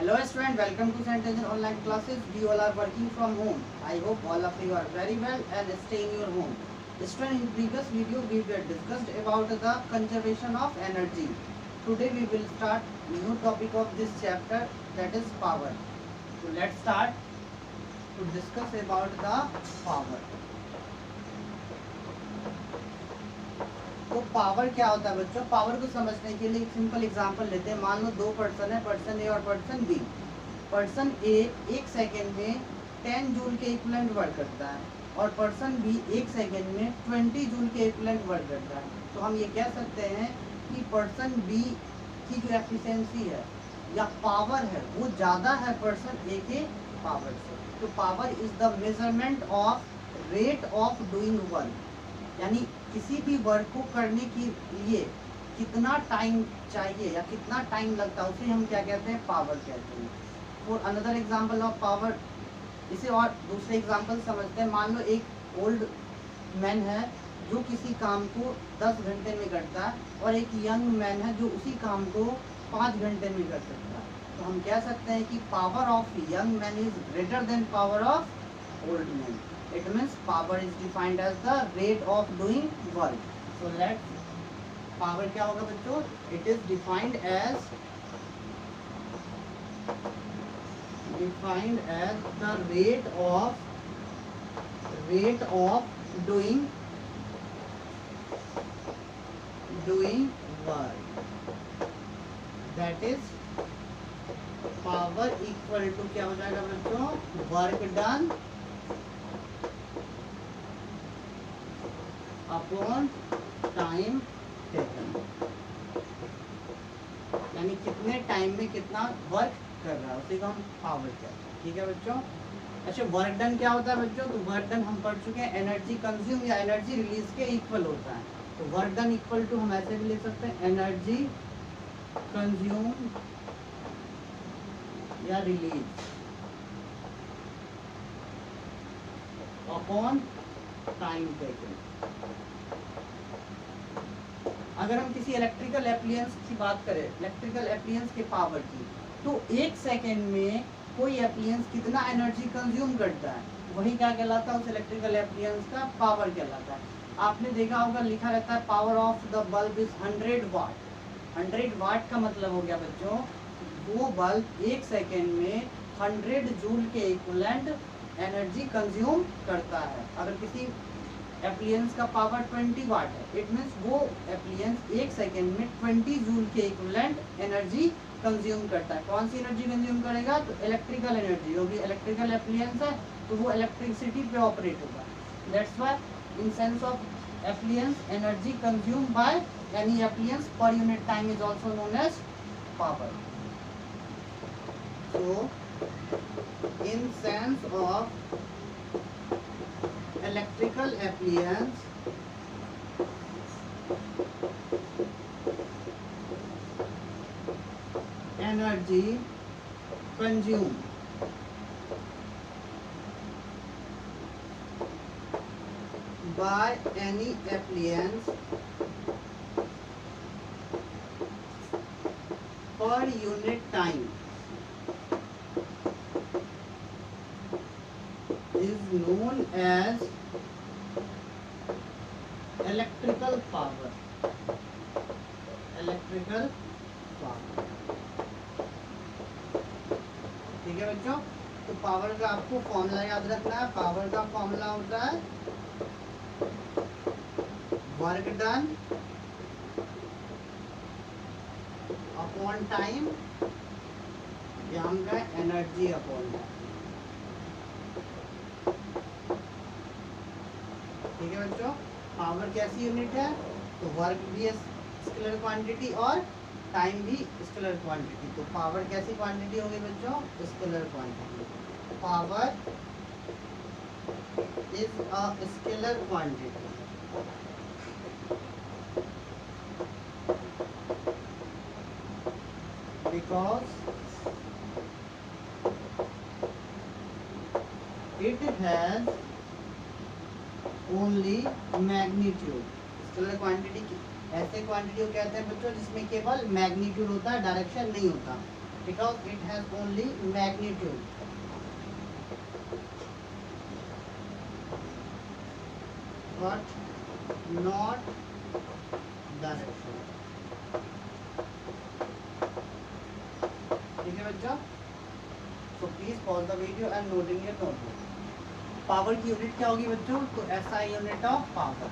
Hello student, welcome to St. Anthony online classes. We all are working from home. I hope all of you are very well and stay in your home. Student, in previous video we were discussed about the conservation of energy. Today we will start new topic of this chapter, that is power. So let's start to discuss about the power. तो power क्या होता है बच्चों? Power को समझने के लिए एक सिंपल एग्जांपल लेते हैं। मान लो दो पर्सन है, पर्सन ए और पर्सन बी। पर्सन ए एक सेकेंड में 10 जूल के इक्विवेलेंट वर्क करता है और पर्सन बी एक सेकेंड में 20 जूल के इक्विवेलेंट वर्क करता है। तो हम ये कह सकते हैं कि पर्सन बी की जो एफिशिएंसी है या पावर है वो ज़्यादा है पर्सन ए के पावर से। तो power is the measurement of rate of doing work, यानी किसी भी वर्क को करने के लिए कितना टाइम चाहिए या कितना टाइम लगता है उसे हम क्या कहते हैं? पावर कहते हैं। For another example of power, इसे और दूसरे एग्जांपल समझते हैं। मान लो एक ओल्ड मैन है जो किसी काम को 10 घंटे में करता है और एक यंग मैन है जो उसी काम को 5 घंटे में कर सकता है। तो हम कह सकते हैं कि power of young man is greater than power of old man. It means power is defined as the rate of doing work. So let's power क्या होगा बच्चों? It is defined as the rate of doing work. That is power equal to क्या हो जाएगा बच्चों? Work done upon time taken, यानी कितने time में कितना वर्क कर रहा है उसी को हम पावर कहते हैं। ठीक है बच्चों। अच्छा, वर्क डन क्या होता है बच्चों? तो वर्क डन हम पढ़ चुके हैं एनर्जी कंज्यूम या एनर्जी रिलीज के इक्वल होता है। तो वर्क डन इक्वल टू हम ऐसे भी ले सकते हैं एनर्जी कंज्यूम या रिलीज अपॉन टाइम टेकन। अगर हम किसी इलेक्ट्रिकल एप्लियंस की बात करें, इलेक्ट्रिकल एप्लियंस के पावर की, तो एक सेकेंड में कोई एप्लियंस कितना एनर्जी कंज्यूम करता है वही क्या कहलाता है? उस इलेक्ट्रिकल एप्लियंस का पावर कहलाता है। आपने देखा होगा लिखा रहता है power of the bulb is 100 वाट। 100 वाट का मतलब हो गया बच्चों वो बल्ब एक सेकेंड में 100 जूल के इक्विवेलेंट एनर्जी कंज्यूम करता है। अगर किसी एप्लियंस का पावर 20 वाट है, इट मीन्स वो एप्लियंस एक सेकेंड में 20 जूल के इक्विवेलेंट एनर्जी कंज्यूम करता है। कौन सी एनर्जी कंज्यूम करेगा? तो इलेक्ट्रिकल एनर्जी, क्योंकि इलेक्ट्रिकल एप्लियंस है तो वो इलेक्ट्रिसिटी पे ऑपरेट होगा। That's why in sense of appliances energy consume by any appliances per unit time is also known as power. So in sense of electrical appliance energy consumed by any appliance per unit time is known as electrical power. Electrical power, ठीक है बच्चों। तो power का आपको formula याद रखना है। Power का फॉर्मूला होता है वर्क डन अपॉन टाइम या हम कहें एनर्जी अपॉन टाइम। ठीक है बच्चों। पावर कैसी यूनिट है? तो वर्क भी स्केलर क्वांटिटी और टाइम भी स्केलर क्वांटिटी। तो पावर कैसी क्वांटिटी होगी बच्चों? Scalar quantity. Power is a scalar quantity because it has only magnitude. Scalar quantity ऐसे क्वांटिटी को कहते हैं बच्चों जिसमें केवल मैग्नीट्यूड होता है, डायरेक्शन नहीं होता। because it has only magnitude. But not direction. ठीक है बच्चा? So please pause the video and note in your notebook. Power की यूनिट क्या होगी बच्चों? तो SI unit of power.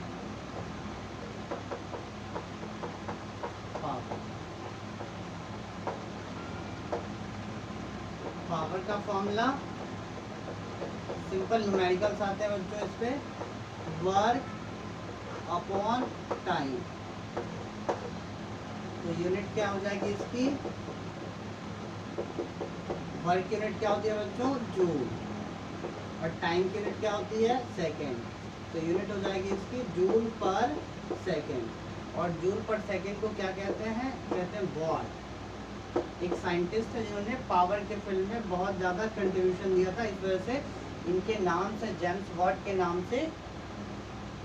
Power का फॉर्मूला सिंपल न्यूमेरिकल्स आते हैं बच्चों इस पे, वर्क अपॉन टाइम. तो यूनिट क्या हो जाएगी इसकी? वर्क यूनिट क्या होती है बच्चों? जूल. और टाइम की यूनिट क्या होती है? सेकेंड. तो यूनिट हो जाएगी इसकी जूल पर सेकेंड. और जूल पर सेकेंड को क्या कहते हैं? कहते हैं वॉट. एक साइंटिस्ट है जिन्होंने पावर के फील्ड में बहुत ज़्यादा कंट्रीब्यूशन दिया था, इस वजह से इनके नाम से, जेम्स वॉट के नाम से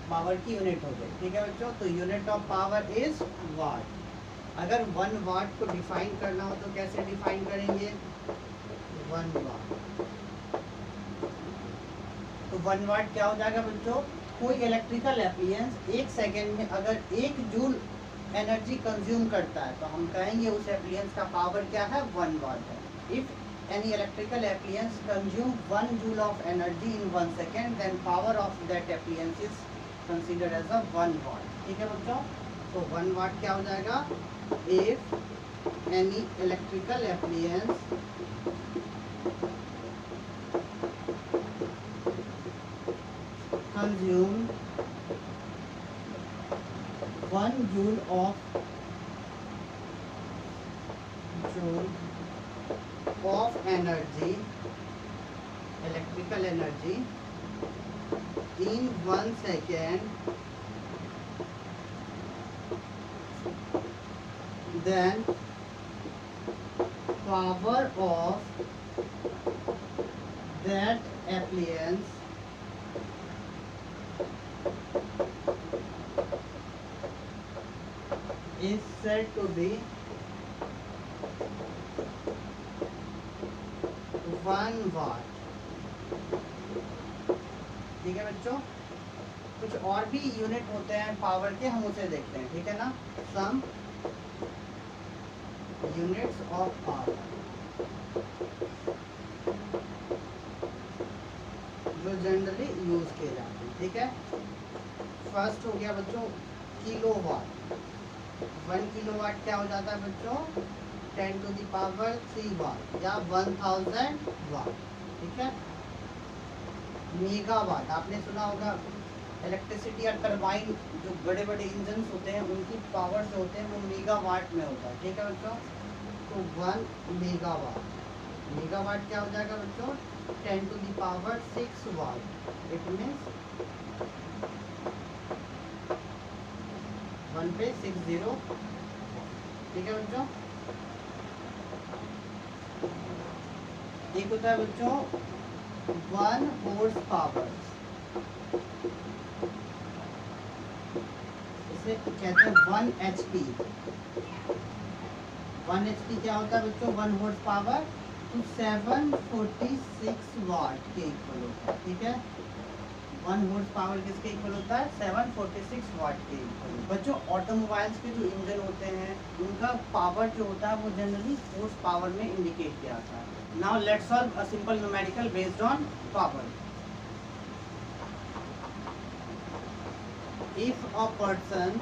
पावर की यूनिट हो गई. ठीक है बच्चों? तो unit of power is what. अगर 1 वाट को डिफाइन करना हो तो कैसे डिफाइन करेंगे? 1 वाट. तो 1 वाट क्या हो जाएगा बच्चों? कोई इलेक्ट्रिकल एप्लायंस 1 सेकेंड में अगर 1 जूल एनर्जी कंज्यूम करता है तो हम कहेंगे उस एप्लायंस का पावर क्या है? 1 वाट है. If any electrical appliance consume 1 joule of energy in 1 second, then power of that appliance is considered as a 1 watt. ठीक है बच्चों? तो 1 watt क्या हो जाएगा? If any electrical appliance consume 1 joule of energy, electrical energy in 1 second, then power of that appliance is said to be 1 watt. ठीक है बच्चों? कुछ और भी यूनिट होते हैं पावर के, हम उसे देखते हैं. ठीक है ना? सम यूनिट्स ऑफ पावर जो जनरली यूज किए जाते हैं. ठीक है? फर्स्ट हो गया बच्चों किलोवाट. 1 किलोवाट क्या हो जाता है बच्चों? 10 to the power 3 वाट या 1000 वाट. ठीक है? मेगावाट आपने सुना होगा, इलेक्ट्रिसिटी या टरबाइन जो बड़े बड़े इंजन होते हैं उनकी पावर जो होते हैं वो मेगावाट में होता है. ठीक है बच्चों? तो 1 मेगावाट. मेगावाट क्या हो जाएगा बच्चों? 10 to the power 6 वाट. इट मीन्स 1 पे 60. ठीक है बच्चों? एक होता है बच्चों 1 horse पावर, इसे कहते हैं 1 HP. 1 HP क्या होता है बच्चों? 1 horse पावर. तो 746 वाट के इक्वल होता है. ठीक है? 1 horse पावर किसके इक्वल होता है? 746 वाट के इक्वल. बच्चों ऑटोमोबाइल्स के जो इंजन होते हैं उनका पावर जो होता है वो जनरली horse पावर में इंडिकेट किया जाता है. Now let's solve a simple numerical based on power. If a person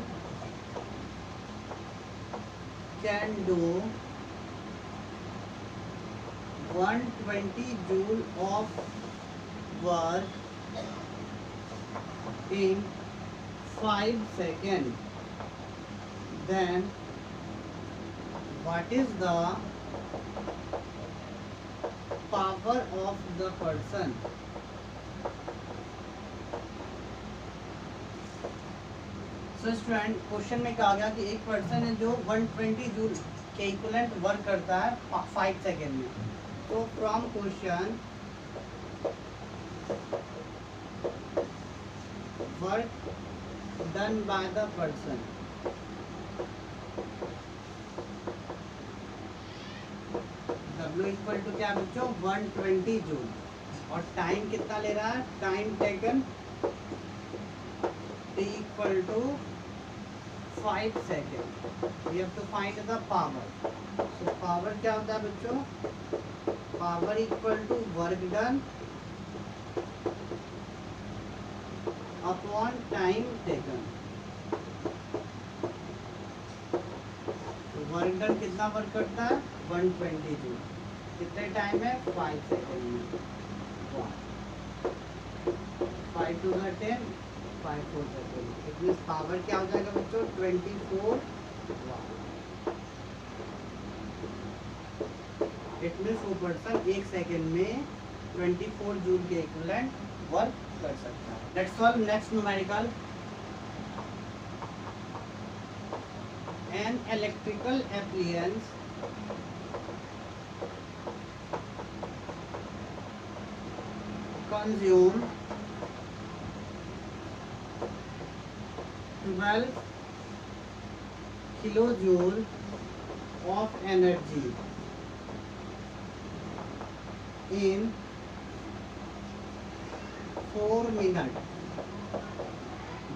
can do 120 joule of work in 5 seconds, then what is the power of the person? So student question में कहा गया कि एक person है जो 120 joule के equivalent work करता है 5 सेकेंड में. तो from question work done by the person, W equal to क्या बच्चों 120 जूल, और टाइम कितना ले रहा है, time taken T equal to 5 सेकेंड। We have to find the power. So power क्या होता है बच्चों, power equal to work done upon time taken. Work done कितना वर्क करता है 120 जूल, कितने टाइम है 5 सेकेंड में। 5 to 10, 5 4 second. It means power क्या हो जाएगा बच्चों 24 वाट। इट मीन्स वो पर्सन 1 सेकेंड में 24 जूल के इक्विवेलेंट वर्क कर सकता है। Let's solve next numerical. An electrical appliance consume 12 kilojoule of energy in 4 minutes.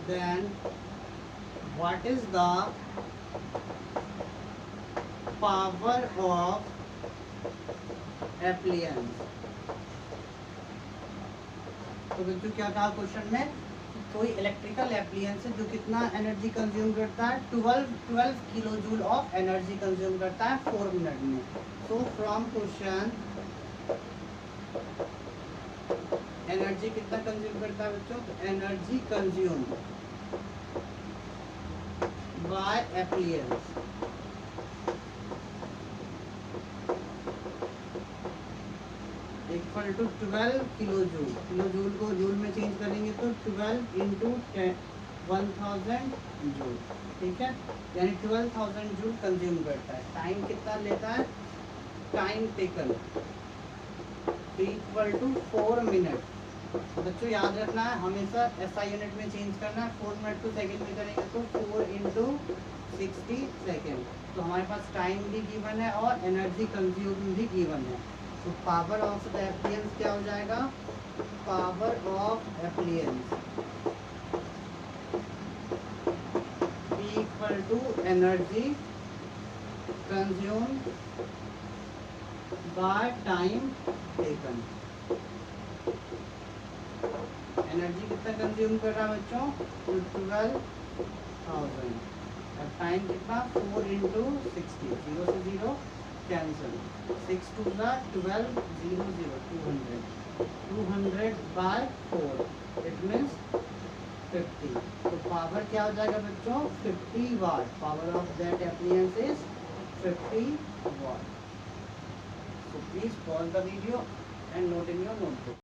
Then what is the power of appliance? तो बच्चों क्या कहा क्वेश्चन में, कोई इलेक्ट्रिकल एप्लियंस है जो कितना एनर्जी कंज्यूम करता है 12 kilo joule of energy consume करता है 4 मिनट में। सो फ्रॉम क्वेश्चन एनर्जी कितना कंज्यूम करता है बच्चों, energy consume by appliances equal to 12 kilo joule. Kilo joule को जूल में चेंज करेंगे तो 12 इंटू 1000 जूल, ठीक है, यानी 12,000 जूल कंज्यूम करता है। टाइम कितना लेता है, time taken equal to 4 minute. बच्चों याद रखना है हमेशा एसआई यूनिट में चेंज करना है। 4 मिनट को सेकेंड में करेंगे तो 4 इंटू 60 सेकेंड। तो हमारे पास टाइम भी गिवन है और एनर्जी कंज्यूम भी गिवन है। तो पावर ऑफ द एप्लियंस क्या हो जाएगा, power of appliances equal to energy consume by time taken. Energy कितना कंज्यूम कर रहा है बच्चों 12,000, और टाइम कितना 4 इंटू 60, 0 से 0 cancel, 6 to 12, 0 0 200 by 4, it means 50। तो पावर क्या हो जाएगा बच्चों 50 watt. Power of that appliances is 50 watt. So please pause the video and note in your notebook.